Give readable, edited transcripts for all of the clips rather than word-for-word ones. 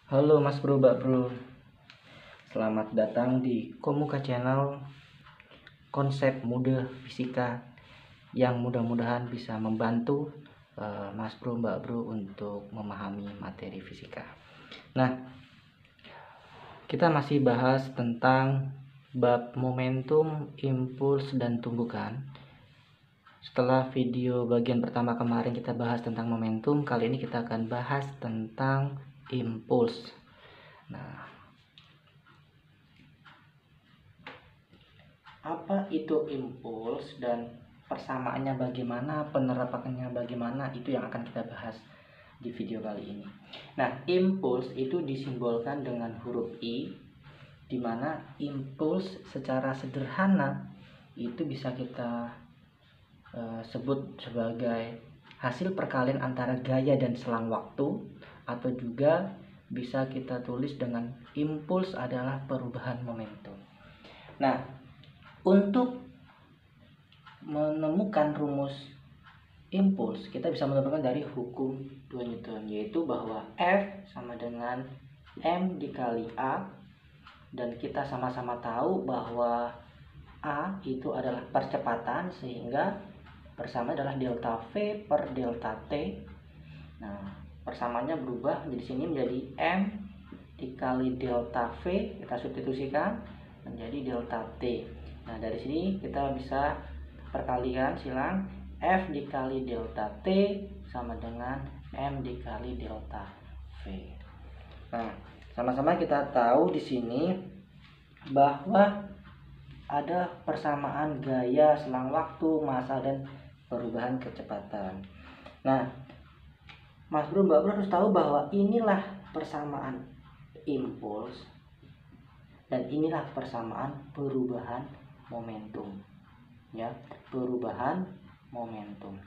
Halo Mas Bro, Mbak Bro. Selamat datang di Komuka Channel, konsep mudah fisika yang mudah-mudahan bisa membantu Mas Bro, Mbak Bro untuk memahami materi fisika. Nah, kita masih bahas tentang bab momentum, impuls, dan tumbukan. Setelah video bagian pertama kemarin kita bahas tentang momentum, kali ini kita akan bahas tentang impuls. Nah, apa itu impuls dan persamaannya bagaimana, penerapannya bagaimana, itu yang akan kita bahas di video kali ini. Nah, impuls itu disimbolkan dengan huruf I, di mana impuls secara sederhana itu bisa kita sebut sebagai hasil perkalian antara gaya dan selang waktu, atau juga bisa kita tulis dengan impuls adalah perubahan momentum. Nah, untuk menemukan rumus impuls, kita bisa menemukan dari hukum 2 Newton, yaitu bahwa F sama dengan M dikali A, dan kita sama-sama tahu bahwa A itu adalah percepatan, sehingga bersama adalah delta V per delta T. Nah, persamaannya berubah di sini menjadi M dikali delta V, kita substitusikan menjadi delta T. Nah, dari sini kita bisa perkalian silang F dikali delta T sama dengan M dikali delta V. Nah, sama-sama kita tahu di sini bahwa ada persamaan gaya, selang waktu, massa, dan perubahan kecepatan. Nah, Mas Bro, Mbak Bro harus tahu bahwa inilah persamaan impuls dan inilah persamaan perubahan momentum, ya, perubahan momentum.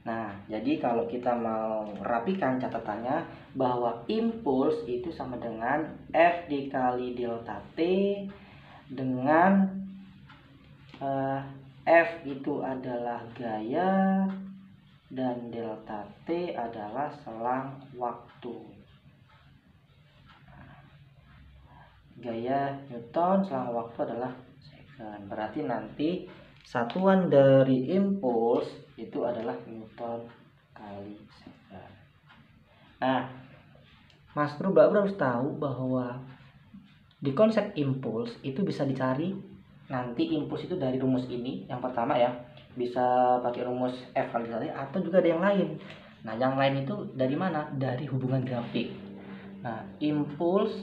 Nah, jadi kalau kita mau rapikan catatannya, bahwa impuls itu sama dengan F dikali delta T, dengan F itu adalah gaya dan delta T adalah selang waktu. Gaya Newton, selang waktu adalah second. Berarti nanti satuan dari impuls itu adalah Newton kali second. Nah, Mas Bro, Mbak Bro harus tahu bahwa di konsep impuls itu bisa dicari nanti impuls itu dari rumus ini. Yang pertama ya, bisa pakai rumus F kali delta T, atau juga ada yang lain. Nah, yang lain itu dari mana? Dari hubungan grafik. Nah, impuls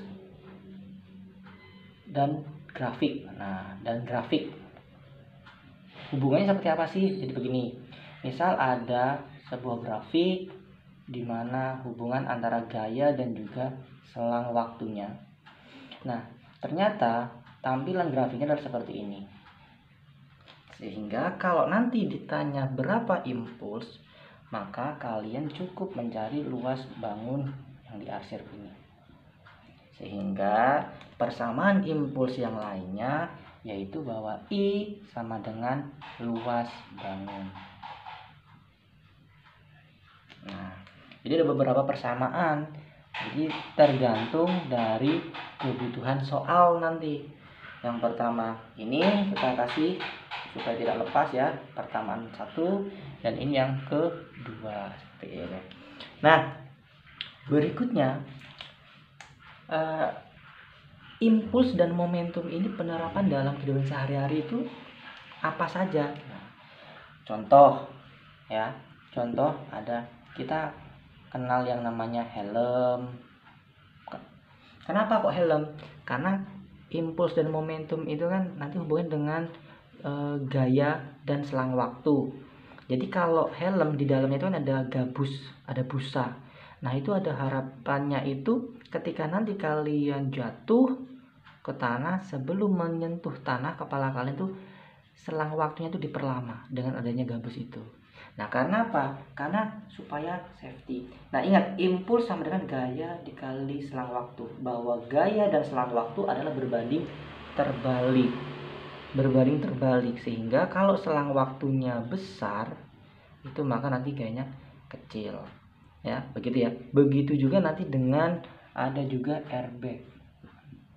dan grafik. Nah, dan grafik hubungannya seperti apa sih? Jadi begini, misal ada sebuah grafik di mana hubungan antara gaya dan juga selang waktunya. Nah, ternyata tampilan grafiknya adalah seperti ini. Sehingga kalau nanti ditanya berapa impuls, maka kalian cukup mencari luas bangun yang diarsir ini. Sehingga persamaan impuls yang lainnya yaitu bahwa I sama dengan luas bangun. Nah, jadi ada beberapa persamaan. Jadi tergantung dari kebutuhan soal nanti. Yang pertama ini kita kasih supaya tidak lepas ya, persamaan 1, dan ini yang kedua seperti ini. Nah, berikutnya impuls dan momentum ini penerapan dalam kehidupan sehari-hari itu apa saja? Nah, contoh ya, contoh ada, kita kenal yang namanya helm. Kenapa kok helm? Karena impuls dan momentum itu kan nanti hubungan dengan gaya dan selang waktu. Jadi kalau helm di dalamnya itu kan ada gabus, ada busa. Nah, itu ada harapannya itu ketika nanti kalian jatuh ke tanah, sebelum menyentuh tanah kepala kalian tuh selang waktunya itu diperlama dengan adanya gabus itu. Nah, karena apa? Karena supaya safety. Nah, ingat, impuls sama dengan gaya dikali selang waktu, bahwa gaya dan selang waktu adalah berbanding terbalik. Berbanding terbalik, sehingga kalau selang waktunya besar itu maka nanti gayanya kecil. ya, begitu ya. Begitu juga nanti dengan ada juga airbag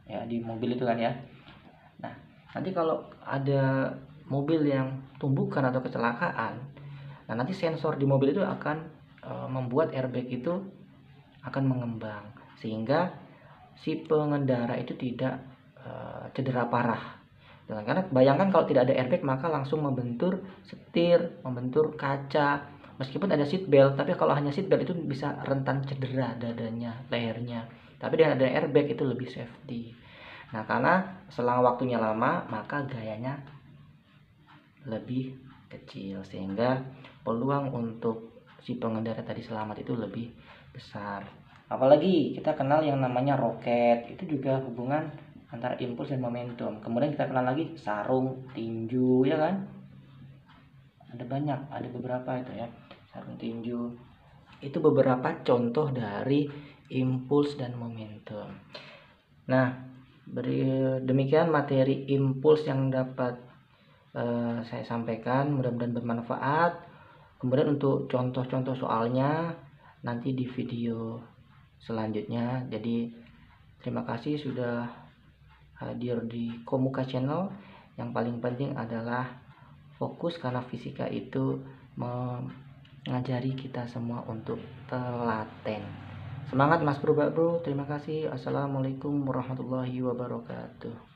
ya di mobil itu kan ya. Nah, nanti kalau ada mobil yang tumbukan atau kecelakaan, nah nanti sensor di mobil itu akan membuat airbag itu akan mengembang sehingga si pengendara itu tidak cedera parah. Dan karena bayangkan kalau tidak ada airbag maka langsung membentur setir, membentur kaca. Meskipun ada seat belt, tapi kalau hanya seat belt itu bisa rentan cedera dadanya, lehernya. Tapi dengan ada airbag itu lebih safety. Nah, karena selang waktunya lama maka gayanya lebih kecil sehingga peluang untuk si pengendara tadi selamat itu lebih besar. Apalagi kita kenal yang namanya roket, itu juga hubungan antara impuls dan momentum. Kemudian kita kenal lagi sarung tinju, ya kan? Ada banyak, ada beberapa itu ya, sarung tinju. Itu beberapa contoh dari impuls dan momentum. Nah, demikian materi impuls yang dapat saya sampaikan, mudah-mudahan bermanfaat. Kemudian untuk contoh-contoh soalnya nanti di video selanjutnya. Jadi terima kasih sudah hadir di Komuka Channel. Yang paling penting adalah fokus, karena fisika itu mengajari kita semua untuk telaten. Semangat Mas Bro, Mbak Bro. Terima kasih. Assalamualaikum warahmatullahi wabarakatuh.